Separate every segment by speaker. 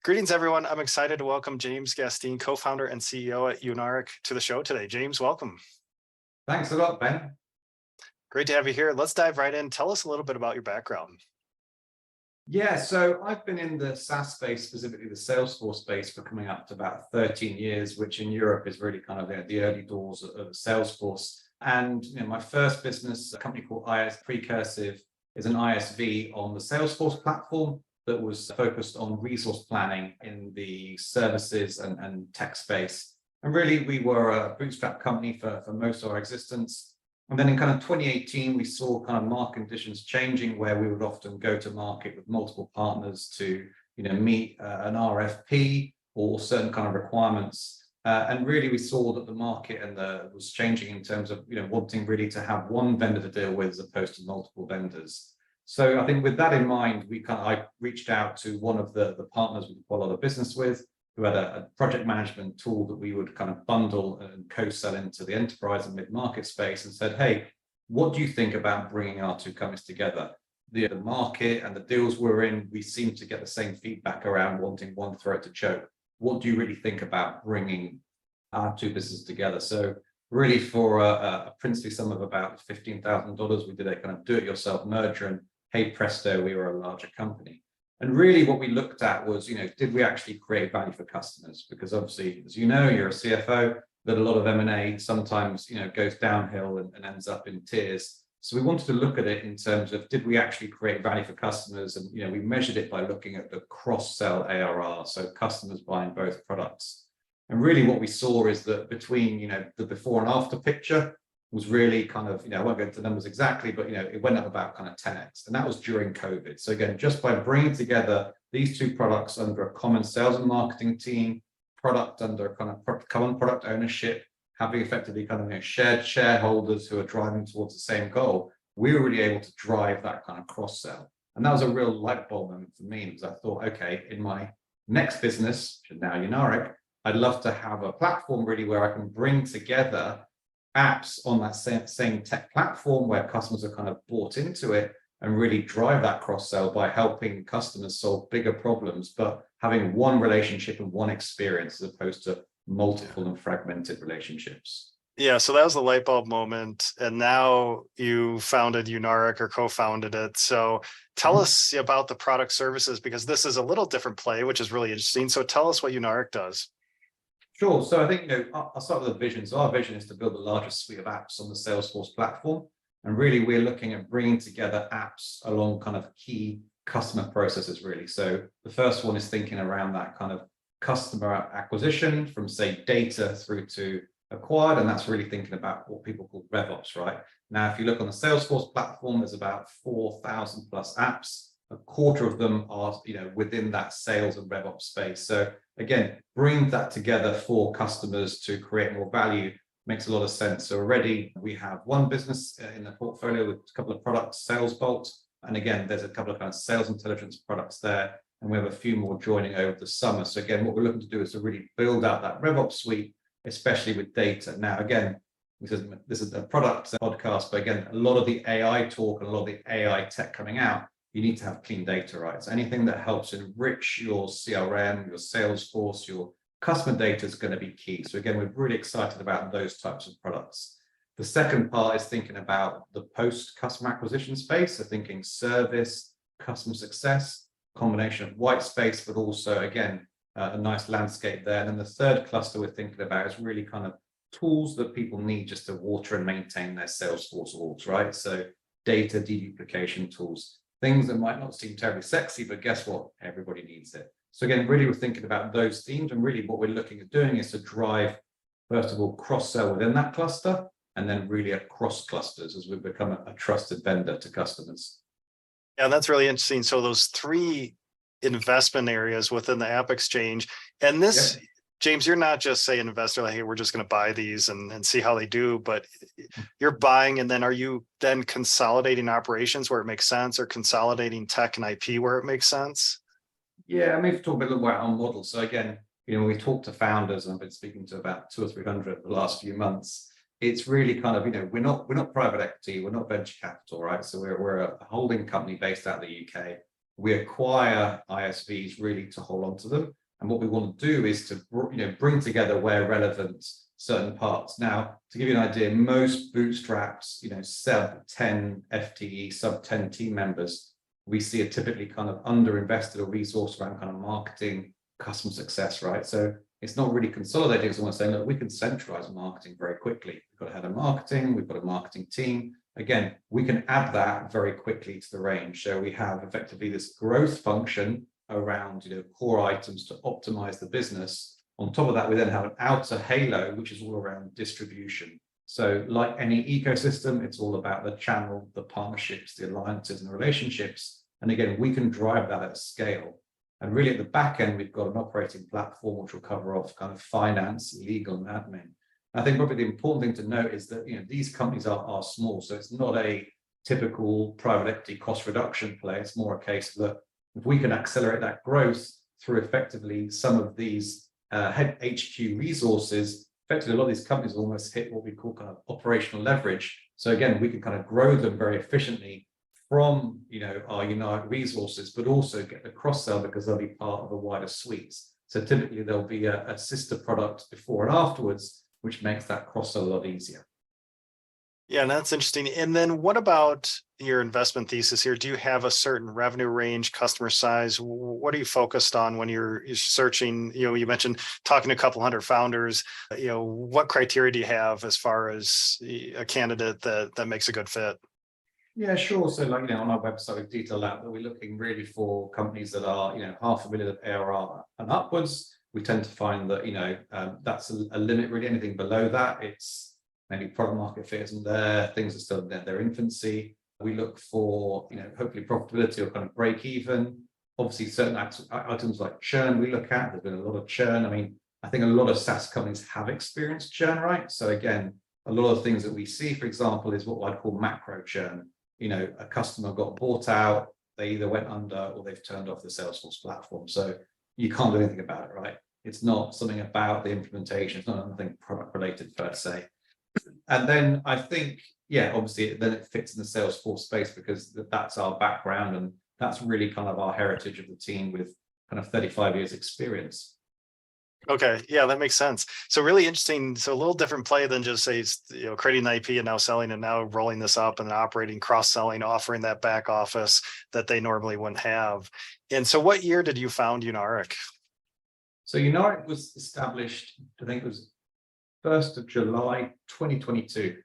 Speaker 1: Greetings, everyone. I'm excited to welcome James Gasteen, co-founder and CEO at Unaric, to the show today. James, welcome.
Speaker 2: Thanks a lot, Ben.
Speaker 1: Great to have you here. Let's dive right in. Tell us a little bit about your background.
Speaker 2: Yeah, so I've been in the SaaS space, specifically the Salesforce space, for coming up to about 13 years, which in Europe is really kind of the early doors of Salesforce. And my first business, a company called Precursive, is an ISV on the Salesforce platform that was focused on resource planning in the services and tech space. And really, we were a bootstrap company for most of our existence. And then in kind of 2018, we saw kind of market conditions changing, where we would often go to market with multiple partners to meet an RFP or certain kind of requirements. And really, we saw that the market was changing in terms of wanting really to have one vendor to deal with as opposed to multiple vendors. So I think with that in mind, I reached out to one of the partners we did quite a lot of business with, who had a project management tool that we would kind of bundle and co-sell into the enterprise and mid-market space, and said, hey, what do you think about bringing our two companies together? The market and the deals we're in, we seem to get the same feedback around wanting one throat to choke. What do you really think about bringing our two businesses together? So really, for a princely sum of about $15,000, we did a kind of do-it-yourself merger, and hey presto, we were a larger company. And really what we looked at was, did we actually create value for customers? Because obviously, as you know, you're a CFO, that a lot of M&A sometimes, goes downhill and ends up in tears. So we wanted to look at it in terms of, did we actually create value for customers? And, we measured it by looking at the cross-sell ARR, so customers buying both products. And really what we saw is that between, the before and after picture was really kind of, I won't go into the numbers exactly, but, it went up about kind of 10x. And that was during COVID. So again, just by bringing together these two products under a common sales and marketing team, product under a kind of common product ownership, having effectively kind of shared shareholders who are driving towards the same goal, we were really able to drive that kind of cross-sell. And that was a real light bulb moment for me, because I thought, okay, in my next business, which is now Unaric, I'd love to have a platform really where I can bring together apps on that same tech platform where customers are kind of bought into it, and really drive that cross-sell by helping customers solve bigger problems, but having one relationship and one experience as opposed to multiple and fragmented relationships.
Speaker 1: Yeah, so that was the light bulb moment. And now you founded Unaric, or co-founded it. So tell us about the product services, because this is a little different play, which is really interesting. So tell us what Unaric does.
Speaker 2: Sure. So I think, I'll start with the vision. So our vision is to build the largest suite of apps on the Salesforce platform. And really, we're looking at bringing together apps along kind of key customer processes, really. So the first one is thinking around that kind of customer acquisition from, say, data through to acquired. And that's really thinking about what people call RevOps, right? Now, if you look on the Salesforce platform, there's about 4,000 plus apps. A quarter of them are, within that sales and RevOps space. So again, bring that together for customers to create more value makes a lot of sense. So already we have one business in the portfolio with a couple of products, SalesBolt. And again, there's a couple of kind of sales intelligence products there. And we have a few more joining over the summer. So again, what we're looking to do is to really build out that RevOps suite, especially with data. Now, again, this is a product podcast, but again, a lot of the AI talk and a lot of the AI tech coming out, you need to have clean data, right? So anything that helps enrich your CRM, your Salesforce, your customer data is going to be key. So again, we're really excited about those types of products. The second part is thinking about the post-customer acquisition space. So thinking service, customer success, combination of white space, but also, again, a nice landscape there. And then the third cluster we're thinking about is really kind of tools that people need just to water and maintain their Salesforce orgs, right? So data deduplication tools. Things that might not seem terribly sexy, but guess what? Everybody needs it. So again, really we're thinking about those themes, and really what we're looking at doing is to drive, first of all, cross-sell within that cluster, and then really across clusters as we become a trusted vendor to customers.
Speaker 1: Yeah, that's really interesting. So those three investment areas within the App Exchange, and this, James, you're not just saying investor, like, hey, we're just going to buy these and see how they do, but you're buying, and then are you then consolidating operations where it makes sense, or consolidating tech and IP where it makes sense?
Speaker 2: Yeah, I mean, talk a little about our model. So again, we talk to founders, and I've been speaking to about 200 or 300 the last few months. It's really kind of, we're not private equity, we're not venture capital, right? So we're a holding company based out of the UK. we acquire ISVs really to hold on to them. And what we want to do is to bring together where relevant certain parts. Now, to give you an idea, most bootstraps, sub 10 FTE, sub 10 team members, we see are typically kind of underinvested or resourced around kind of marketing, customer success, right? So it's not really consolidating. It's almost saying, look, we can centralize marketing very quickly. We've got a head of marketing, we've got a marketing team. Again, we can add that very quickly to the range. So we have effectively this growth function around core items to optimize the business. On top of that, we then have an outer halo, which is all around distribution. So like any ecosystem, it's all about the channel, the partnerships, the alliances, and the relationships. And again, we can drive that at scale. And really at the back end, we've got an operating platform which will cover off kind of finance, legal, and admin. I think probably the important thing to note is that these companies are small, so it's not a typical private equity cost reduction play. It's more a case that if we can accelerate that growth through effectively some of these head HQ resources, effectively a lot of these companies almost hit what we call kind of operational leverage. So again, we can kind of grow them very efficiently from our Unaric resources, but also get the cross-sell because they'll be part of a wider suite. So typically there'll be a sister product before and afterwards, which makes that cross-sell a lot easier.
Speaker 1: Yeah, and that's interesting. And then what about your investment thesis here? Do you have a certain revenue range, customer size? What are you focused on when you're searching? You mentioned talking to a couple hundred founders. What criteria do you have as far as a candidate that makes a good fit?
Speaker 2: Yeah, sure. So on our website, we've detailed out that we're looking really for companies that are, $500,000 of ARR and upwards. We tend to find that, that's a limit really. Anything below that, it's maybe product market fit isn't there, things are still in their infancy. We look for, hopefully profitability or kind of break even. Obviously, certain items like churn we look at. There's been a lot of churn. I think a lot of SaaS companies have experienced churn, right? So again, a lot of things that we see, for example, is what I'd call macro churn. A customer got bought out, they either went under or they've turned off the Salesforce platform. So you can't do anything about it, right? It's not something about the implementation. It's not anything product related per se. And then I think, obviously then it fits in the Salesforce space because that's our background and that's really kind of our heritage of the team with kind of 35 years experience.
Speaker 1: Okay. Yeah, that makes sense. So really interesting. So a little different play than just say, creating an IP and now selling and now rolling this up and operating, cross-selling, offering that back office that they normally wouldn't have. And so what year did you found Unaric?
Speaker 2: So Unaric was established, I think it was 1st of July, 2022.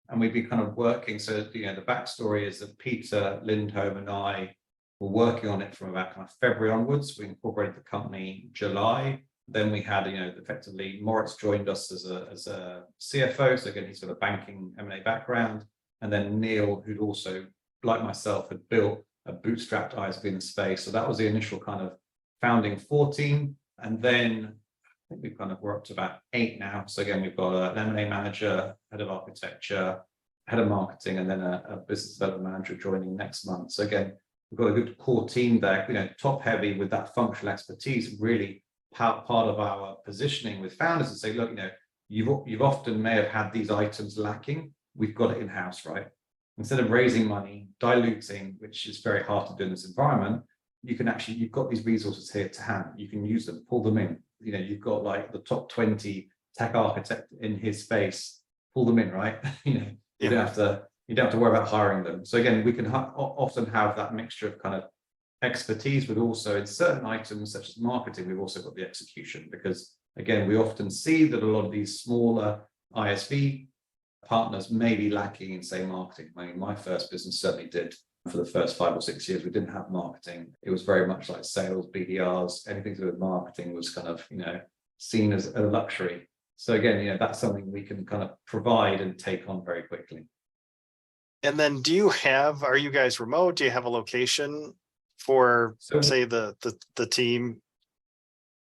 Speaker 2: And we've been kind of working. So, the backstory is that Peter Lindholm and I were working on it from about kind of February onwards. We incorporated the company in July. Then we had, effectively Moritz joined us as a CFO. So again, he's got a banking M&A background. And then Neil, who'd also, like myself, had built a bootstrapped ISV in the space. So that was the initial kind of founding 14. And then I think we're up to about 8 now. So again, we've got an M&A manager, head of architecture, head of marketing, and then a business development manager joining next month. So again, we've got a good core team there, top heavy with that functional expertise, really part of our positioning with founders and say, look, you've often may have had these items lacking. We've got it in-house, right? Instead of raising money, diluting, which is very hard to do in this environment, you've got these resources here to hand. You can use them, pull them in. You've got like the top 20 tech architect in his space, pull them in, right? You don't have to worry about hiring them. So again, we can often have that mixture of kind of expertise, but also in certain items such as marketing, we've also got the execution because again, we often see that a lot of these smaller ISV partners may be lacking in, say, marketing. My first business certainly did. For the first 5 or 6 years, we didn't have marketing. It was very much like sales, BDRs, anything to do with marketing was kind of, seen as a luxury. So again, that's something we can kind of provide and take on very quickly.
Speaker 1: And then are you guys remote? Do you have a location for, say, the team?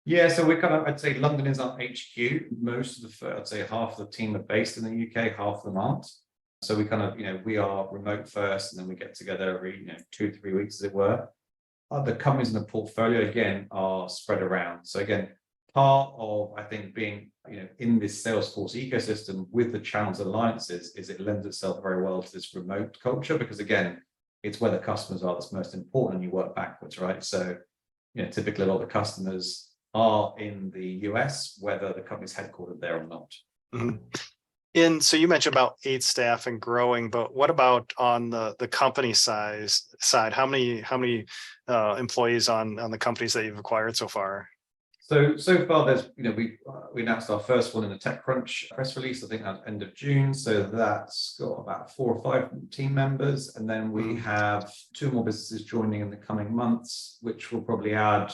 Speaker 2: Yeah, so we're I'd say London is our HQ. Most of I'd say half of the team are based in the UK, half of them aren't. So we we are remote first, and then we get together every 2 to 3 weeks, as it were. Other companies in the portfolio, again, are spread around. So again, part of, I think, being in this Salesforce ecosystem with the channels alliances is it lends itself very well to this remote culture because, again, it's where the customers are that's most important, and you work backwards, right? So, typically a lot of the customers are in the US, whether the company's headquartered there or not.
Speaker 1: Mhm. And so you mentioned about 8 staff and growing, but what about on the company side? How many employees on the companies that you've acquired so far?
Speaker 2: So far, there's we announced our first one in the TechCrunch press release, I think at the end of June. So that's got about 4 or 5 team members, and then we have 2 more businesses joining in the coming months, which will probably add,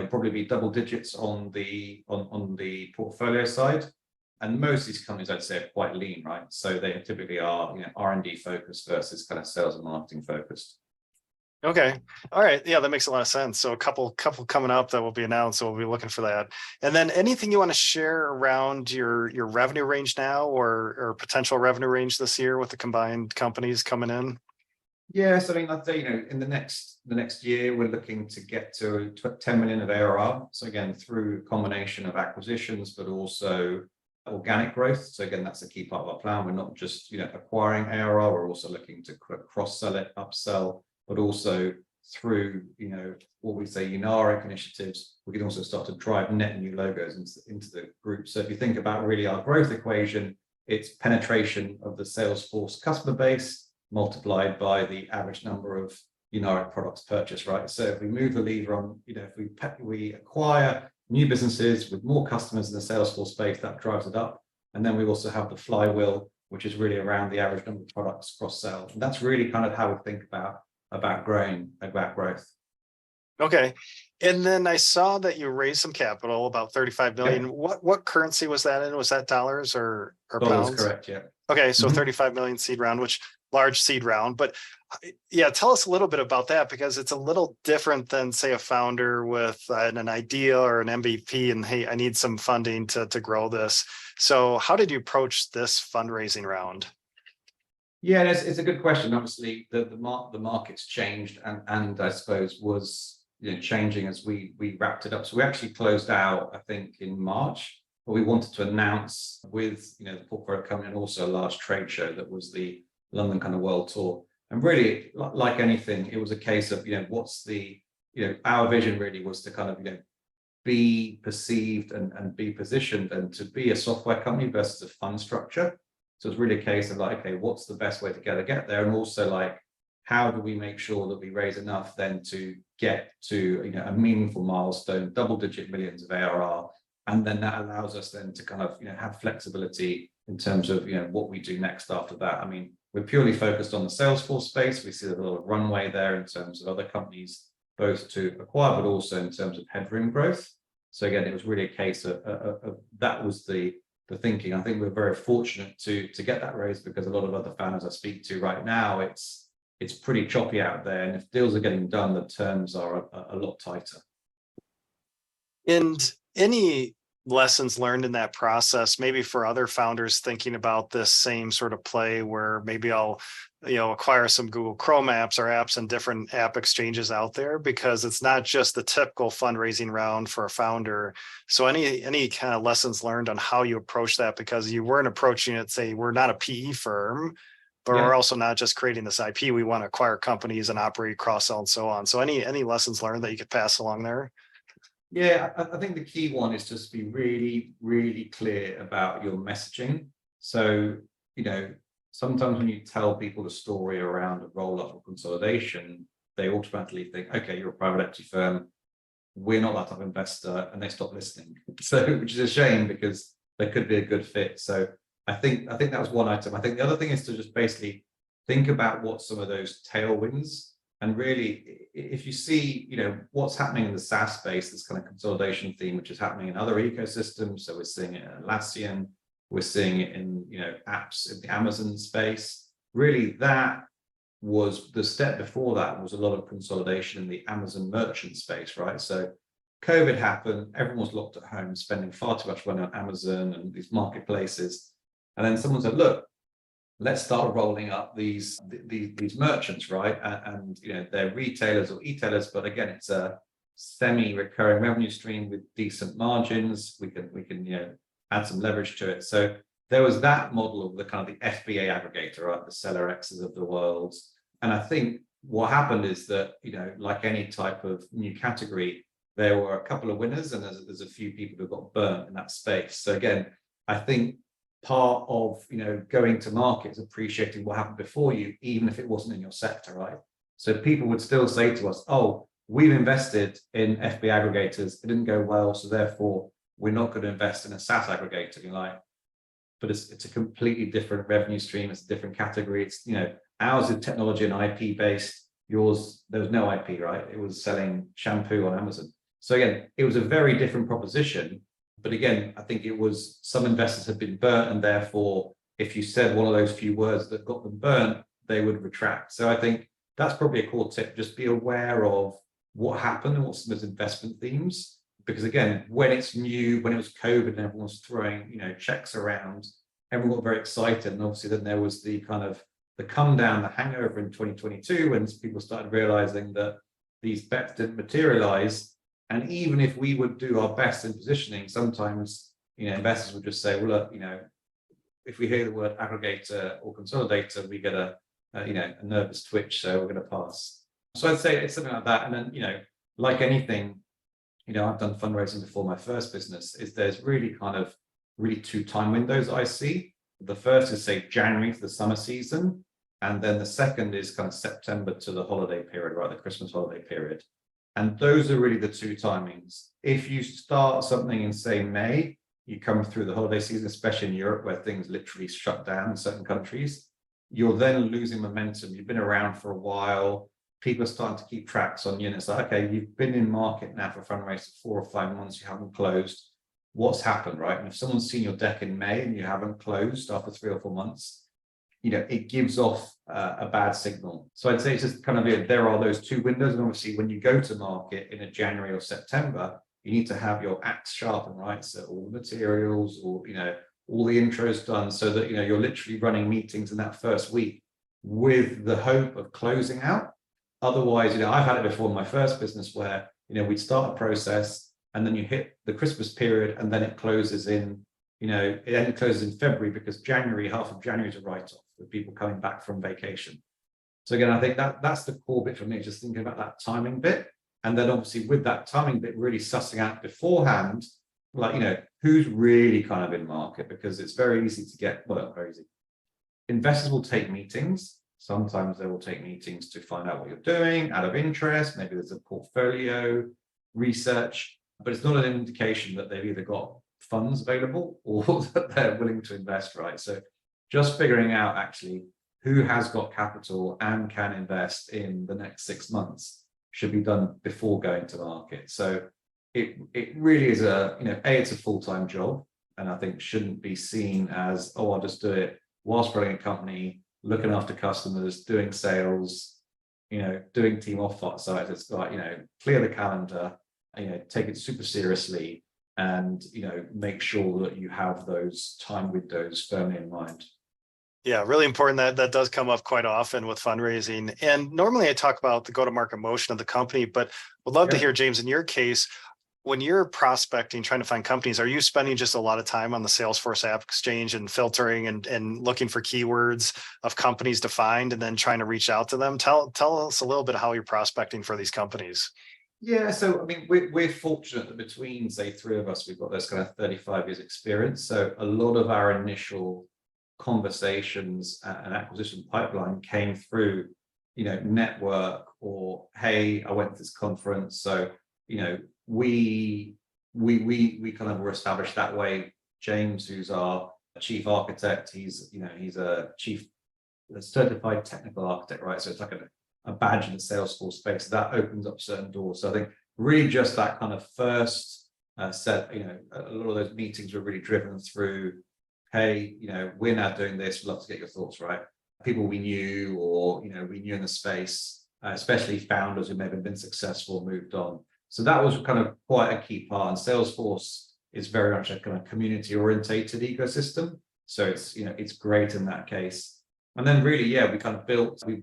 Speaker 2: probably be double digits on the portfolio side. And most of these companies, I'd say, are quite lean, right? So they typically are, R&D focused versus kind of sales and marketing focused.
Speaker 1: Okay. All right. Yeah, that makes a lot of sense. So a couple coming up that will be announced. So we'll be looking for that. And then anything you want to share around your revenue range now or potential revenue range this year with the combined companies coming in?
Speaker 2: Yes, I mean, I'd say, in the next year, we're looking to get to 10 million of ARR. So again, through a combination of acquisitions, but also organic growth. So again, that's a key part of our plan. We're not just, acquiring ARR, we're also looking to cross-sell it, upsell, but also through, what we say Unaric initiatives, we can also start to drive net new logos into the group. So if you think about really our growth equation, it's penetration of the Salesforce customer base multiplied by the average number of Unaric products purchased, right? So if we move the lever on, if we acquire new businesses with more customers in the Salesforce space, that drives it up. And then we also have the flywheel, which is really around the average number of products cross-sell. And that's really kind of how we think about growth.
Speaker 1: Okay. And then I saw that you raised some capital, about 35 million.
Speaker 2: Yeah.
Speaker 1: What currency was that in? Was that dollars or pounds?
Speaker 2: Correct, yeah.
Speaker 1: Okay, so 35 million seed round, which large seed round. But yeah, tell us a little bit about that, because it's a little different than, say, a founder with an idea or an MVP and, hey, I need some funding to grow this. So how did you approach this fundraising round?
Speaker 2: Yeah, it's a good question. Obviously, the market's changed and I suppose was changing as we wrapped it up. So we actually closed out, I think, in March, but we wanted to announce with the portfolio company and also a large trade show that was the London kind of world tour. And really, like anything, it was a case of what's the our vision really was to kind of be perceived and be positioned and to be a software company versus a fund structure. So it's really a case of like, okay, what's the best way to get there? And also like, how do we make sure that we raise enough then to get to a meaningful milestone, double-digit millions of ARR, and then that allows us then to kind of have flexibility in terms of what we do next after that. I mean, we're purely focused on the Salesforce space. We see a lot of runway there in terms of other companies, both to acquire, but also in terms of headroom growth. So again, it was really a case of that was the thinking. I think we're very fortunate to get that raise, because a lot of other founders I speak to right now, it's pretty choppy out there, and if deals are getting done, the terms are a lot tighter.
Speaker 1: And any lessons learned in that process, maybe for other founders thinking about this same sort of play, where maybe I'll acquire some Google Chrome apps or apps in different app exchanges out there, because it's not just the typical fundraising round for a founder. So any kind of lessons learned on how you approach that, because you weren't approaching it, say, we're not a PE firm, but we're also not just creating this IP. We want to acquire companies and operate, cross-sell, and so on. So any lessons learned that you could pass along there?
Speaker 2: Yeah, I think the key one is just be really, really clear about your messaging. So, sometimes when you tell people the story around a roll-up or consolidation, they automatically think, okay, you're a private equity firm, we're not that type of investor, and they stop listening. So, which is a shame, because there could be a good fit. So I think that was one item. I think the other thing is to just basically think about what some of those tailwinds. And really, if you see, what's happening in the SaaS space, this kind of consolidation theme, which is happening in other ecosystems. So we're seeing it in Atlassian, we're seeing it in, apps in the Amazon space. Really, that was the step before that was a lot of consolidation in the Amazon merchant space, right? So COVID happened, everyone was locked at home, spending far too much money on Amazon and these marketplaces. And then someone said, look, let's start rolling up these merchants, right? And they're retailers or e-tailers, but again, it's a semi-recurring revenue stream with decent margins. We can add some leverage to it. So there was that model of the kind of the FBA aggregator, right? The SellerXs of the world. And I think what happened is that, like any type of new category, there were a couple of winners and there's a few people who got burnt in that space. So again, I think part of, going to market is appreciating what happened before you, even if it wasn't in your sector, right? So people would still say to us, oh, we've invested in FB aggregators, it didn't go well, so therefore we're not going to invest in a SaaS aggregator. You're like, but it's a completely different revenue stream, it's a different category. It's, ours is technology and IP based. Yours, there was no IP, right? It was selling shampoo on Amazon. So again, it was a very different proposition. But again, I think it was some investors had been burnt, and therefore, if you said one of those few words that got them burnt, they would retract. So I think that's probably a core tip. Just be aware of what happened and what's those investment themes. Because again, when it's new, when it was COVID and everyone's throwing, checks around, everyone got very excited. And obviously then there was the kind of the come down, the hangover in 2022, when people started realizing that these bets didn't materialize. And even if we would do our best in positioning, sometimes, investors would just say, well, look, if we hear the word aggregator or consolidator, we get a nervous twitch, so we're going to pass. So I'd say it's something like that. And then, like anything, I've done fundraising before my first business, is there's really two time windows I see. The first is, say, January to the summer season. And then the second is kind of September to the holiday period, right? The Christmas holiday period. And those are really the two timings. If you start something in, say, May, you come through the holiday season, especially in Europe, where things literally shut down in certain countries, you're then losing momentum. You've been around for a while. People are starting to keep tracks on you. And it's like, okay, you've been in market now for fundraising 4 or 5 months, you haven't closed. What's happened, right? And if someone's seen your deck in May and you haven't closed after 3 or 4 months, it gives off a bad signal. So I'd say it's just kind of, there are those 2 windows. And obviously when you go to market in a January or September, you need to have your axe sharpened, right? So all the materials, or, all the intros done, so that, you're literally running meetings in that first week with the hope of closing out. Otherwise, I've had it before in my first business where, we'd start a process and then you hit the Christmas period and then it closes in, it closes in February, because half of January is a write-off with people coming back from vacation. So again, I think that's the core bit for me, just thinking about that timing bit. And then obviously with that timing bit, really sussing out beforehand, like, who's really kind of in market, because it's very easy to get, well, very easy. Investors will take meetings. Sometimes they will take meetings to find out what you're doing out of interest. Maybe there's a portfolio research, but it's not an indication that they've either got funds available or that they're willing to invest, right? So just figuring out actually who has got capital and can invest in the next 6 months should be done before going to market. So it really is it's a full-time job, and I think shouldn't be seen as, oh, I'll just do it whilst running a company, looking after customers, doing sales, doing team off-sites. It's like, clear the calendar, take it super seriously, and, make sure that you have those time windows firmly in mind.
Speaker 1: Yeah, really important. That does come up quite often with fundraising. And normally I talk about the go-to-market motion of the company, but would love to hear, James, in your case, when you're prospecting, trying to find companies, are you spending just a lot of time on the Salesforce App Exchange and filtering and looking for keywords of companies to find and then trying to reach out to them? Tell us a little bit how you're prospecting for these companies.
Speaker 2: Yeah, so I mean, we're fortunate that between, say, 3 of us, we've got this kind of 35 years experience. So a lot of our initial conversations and acquisition pipeline came through, network, or, hey, I went to this conference. So, we kind of were established that way. James, who's our chief architect, he's a certified technical architect, right? So it's like a badge in the Salesforce space that opens up certain doors. So I think really just that kind of first set, a lot of those meetings were really driven through, hey, we're now doing this, we'd love to get your thoughts, right? People we knew, or, we knew in the space, especially founders who maybe have been successful, moved on. So that was kind of quite a key part. And Salesforce is very much a kind of community orientated ecosystem. So it's great in that case. And then really, we kind of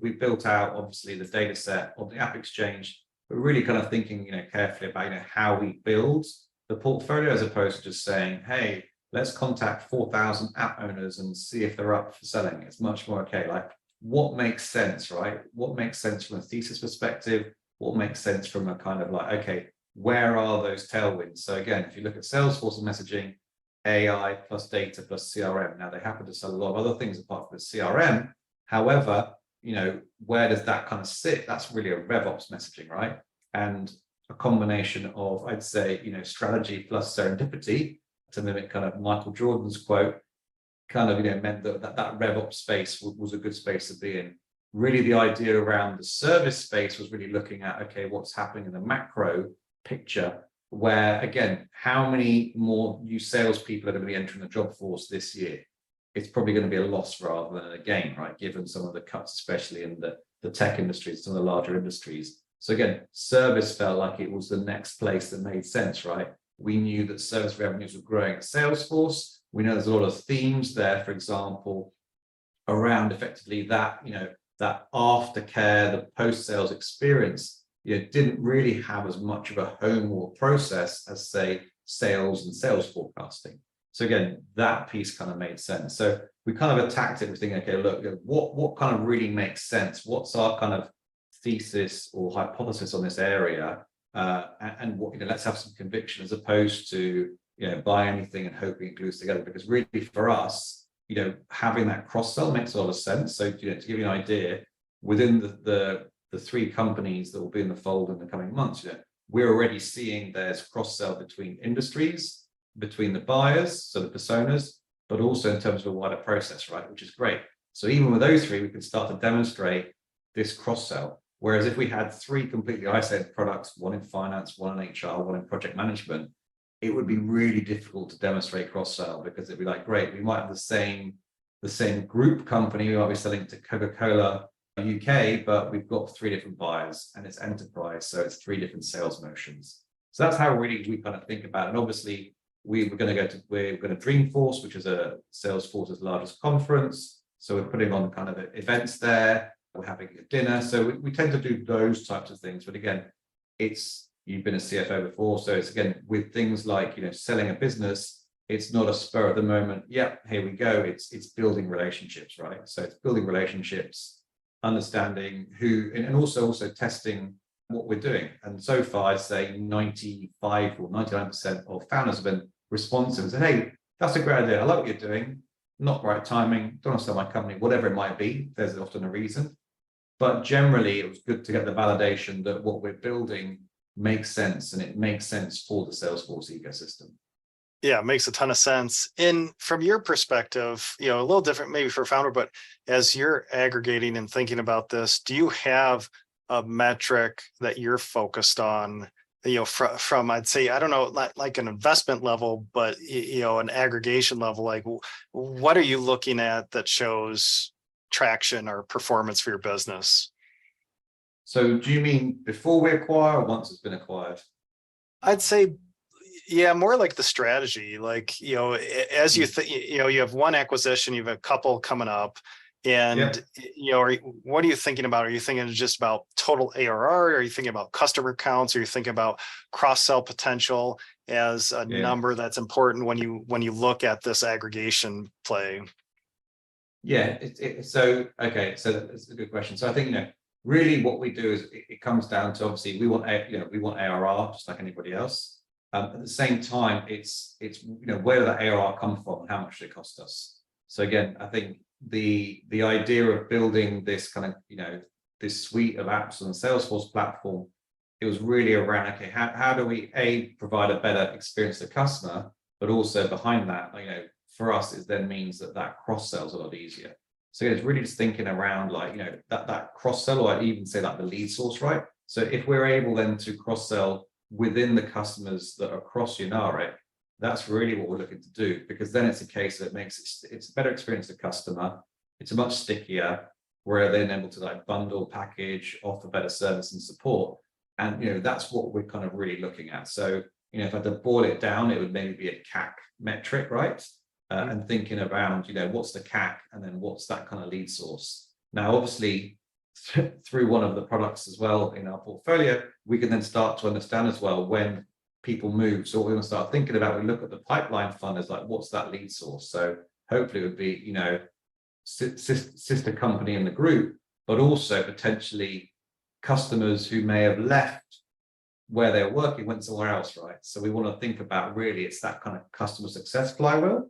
Speaker 2: we built out obviously the data set of the App Exchange, but really kind of thinking, carefully about, how we build the portfolio, as opposed to just saying, hey, let's contact 4,000 app owners and see if they're up for selling. It's much more, okay, like, what makes sense, right? What makes sense from a thesis perspective? What makes sense from a kind of like, okay, where are those tailwinds? So again, if you look at Salesforce messaging, AI plus data plus CRM. Now they happen to sell a lot of other things apart from the CRM. However, where does that kind of sit? That's really a RevOps messaging, right? And a combination of, I'd say, strategy plus serendipity, to mimic kind of Michael Jordan's quote, kind of, meant that RevOps space was a good space to be in. Really, the idea around the service space was really looking at, okay, what's happening in the macro picture, where, again, how many more new salespeople are going to be entering the job force this year? It's probably going to be a loss rather than a gain, right? Given some of the cuts, especially in the tech industries, some of the larger industries. So again, service felt like it was the next place that made sense, right? We knew that service revenues were growing at Salesforce. We know there's a lot of themes there, for example, around effectively that, that aftercare, the post-sales experience, didn't really have as much of a home or process as, say, sales and sales forecasting. So again, that piece kind of made sense. So we kind of attacked it with thinking, okay, look, what kind of really makes sense? What's our kind of thesis or hypothesis on this area? And what, let's have some conviction as opposed to, buy anything and hoping it glues together. Because really for us, having that cross-sell makes a lot of sense. So, to give you an idea, within the three companies that will be in the fold in the coming months, we're already seeing there's cross-sell between industries, between the buyers, so the personas, but also in terms of a wider process, right? Which is great. So even with those three, we can start to demonstrate this cross-sell. Whereas if we had three completely isolated products, one in finance, one in HR, one in project management, it would be really difficult to demonstrate cross-sell, because it'd be like, great, we might have the same group company, we might be selling to Coca-Cola UK, but we've got three different buyers and it's enterprise, so it's three different sales motions. So that's how really we kind of think about it. And obviously we're going to Dreamforce, which is a Salesforce's largest conference. So we're putting on kind of events there. We're having a dinner. So we tend to do those types of things. But again, you've been a CFO before. So it's, again, with things like, selling a business, it's not a spur of the moment. Yeah, here we go. It's building relationships, right? So it's building relationships, understanding who, and also testing what we're doing. And so far, I'd say 95 or 99% of founders have been responsive and said, hey, that's a great idea. I like what you're doing. Not right timing. Don't want to sell my company, whatever it might be. There's often a reason. But generally, it was good to get the validation that what we're building makes sense, and it makes sense for the Salesforce ecosystem.
Speaker 1: Yeah, it makes a ton of sense. And from your perspective, a little different maybe for founder, but as you're aggregating and thinking about this, do you have a metric that you're focused on, from I'd say, I don't know, like an investment level, but, an aggregation level, like what are you looking at that shows traction or performance for your business?
Speaker 2: So do you mean before we acquire or once it's been acquired?
Speaker 1: I'd say, yeah, more like the strategy, like, as you think, you have one acquisition, you have a couple coming up, and, what are you thinking about? Are you thinking just about total ARR? Are you thinking about customer counts? Are you thinking about cross-sell potential as a number that's important when you look at this aggregation play?
Speaker 2: Yeah, so that's a good question. So I think, really what we do is it comes down to, obviously we want ARR just like anybody else. At the same time, it's where did that ARR come from and how much did it cost us? So again, I think the idea of building this kind of, this suite of apps on the Salesforce platform, it was really around, okay, how do we provide a better experience to the customer, but also behind that, for us, it then means that cross-sell is a lot easier. So it's really just thinking around that cross-sell, or I'd even say like the lead source, right? So if we're able then to cross-sell within the customers that are across Unaric, that's really what we're looking to do, because then it's a case that it's a better experience to the customer. It's a much stickier, where they're then able to bundle, package, offer better service and support. And that's what we're kind of really looking at. So if I had to boil it down, it would maybe be a CAC metric, right? And thinking around, what's the CAC and then what's that kind of lead source. Now, obviously, through one of the products as well in our portfolio, we can then start to understand as well when people move. So what we're going to start thinking about, we look at the pipeline funnel as what's that lead source? So hopefully it would be, sister company in the group, but also potentially customers who may have left where they're working, went somewhere else, right? So we want to think about really, it's that kind of customer success flywheel.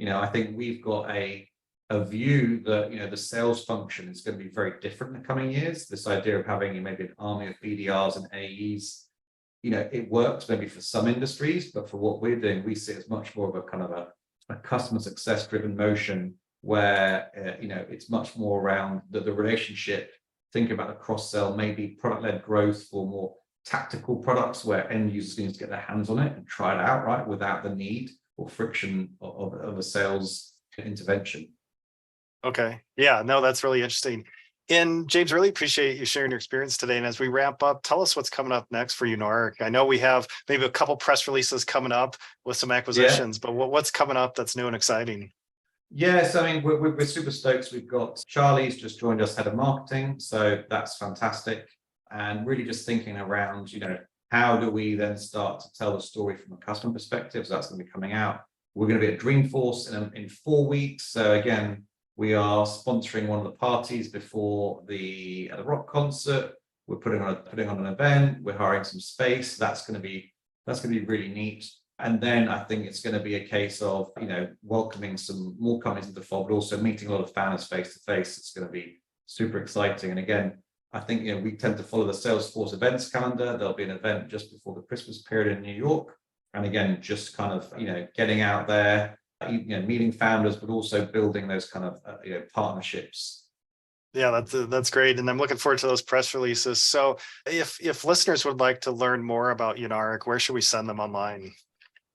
Speaker 2: I think we've got a view that, the sales function is going to be very different in the coming years. This idea of having maybe an army of BDRs and AEs, it works maybe for some industries, but for what we're doing, we see it as much more of a kind of a customer success driven motion where, it's much more around the relationship, thinking about the cross sell, maybe product led growth for more tactical products where end users need to get their hands on it and try it out, right, without the need or friction of a sales intervention.
Speaker 1: Okay. Yeah, no, that's really interesting. And James, really appreciate you sharing your experience today. And as we wrap up, tell us what's coming up next for Unaric. I know we have maybe a couple press releases coming up with some acquisitions, but what's coming up that's new and exciting?
Speaker 2: Yes, I mean, we're super stoked. We've got Charlie's just joined us head of marketing. So that's fantastic. And really just thinking around, how do we then start to tell the story from a customer perspective? So that's going to be coming out. We're going to be at Dreamforce in 4 weeks. So again, we are sponsoring one of the parties before the rock concert. We're putting on an event. We're hiring some space. That's going to be really neat. And then I think it's going to be a case of welcoming some more companies into the fold, but also meeting a lot of fans face to face. It's going to be super exciting. And again, I think we tend to follow the Salesforce events calendar. There'll be an event just before the Christmas period in New York. And again, just kind of getting out there, meeting founders, but also building those kind of partnerships.
Speaker 1: Yeah, that's great. And I'm looking forward to those press releases. So if listeners would like to learn more about Unaric, where should we send them online?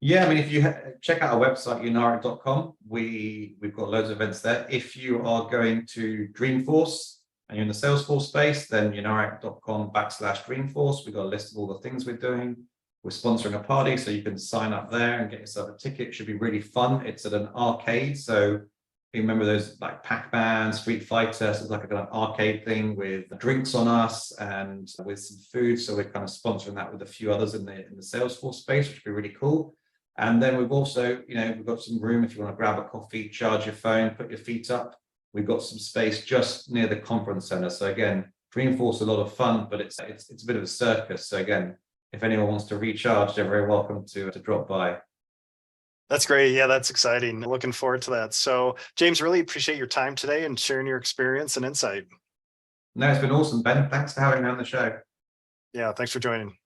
Speaker 2: Yeah, I mean, if you check out our website, unaric.com, we've got loads of events there. If you are going to Dreamforce and you're in the Salesforce space, then unaric.com/Dreamforce. We've got a list of all the things we're doing. We're sponsoring a party, so you can sign up there and get yourself a ticket. It should be really fun. It's at an arcade. So you remember those like Pac-Man, Street Fighter, so it's like an arcade thing with drinks on us and with some food. So we're kind of sponsoring that with a few others in the Salesforce space, which would be really cool. And then we've also, we've got some room if you want to grab a coffee, charge your phone, put your feet up. We've got some space just near the conference center. So again, Dreamforce, a lot of fun, but it's a bit of a circus. So again, if anyone wants to recharge, they're very welcome to drop by.
Speaker 1: That's great. Yeah, that's exciting. Looking forward to that. So James, really appreciate your time today and sharing your experience and insight.
Speaker 2: No, it's been awesome, Ben. Thanks for having me on the show.
Speaker 1: Yeah, thanks for joining.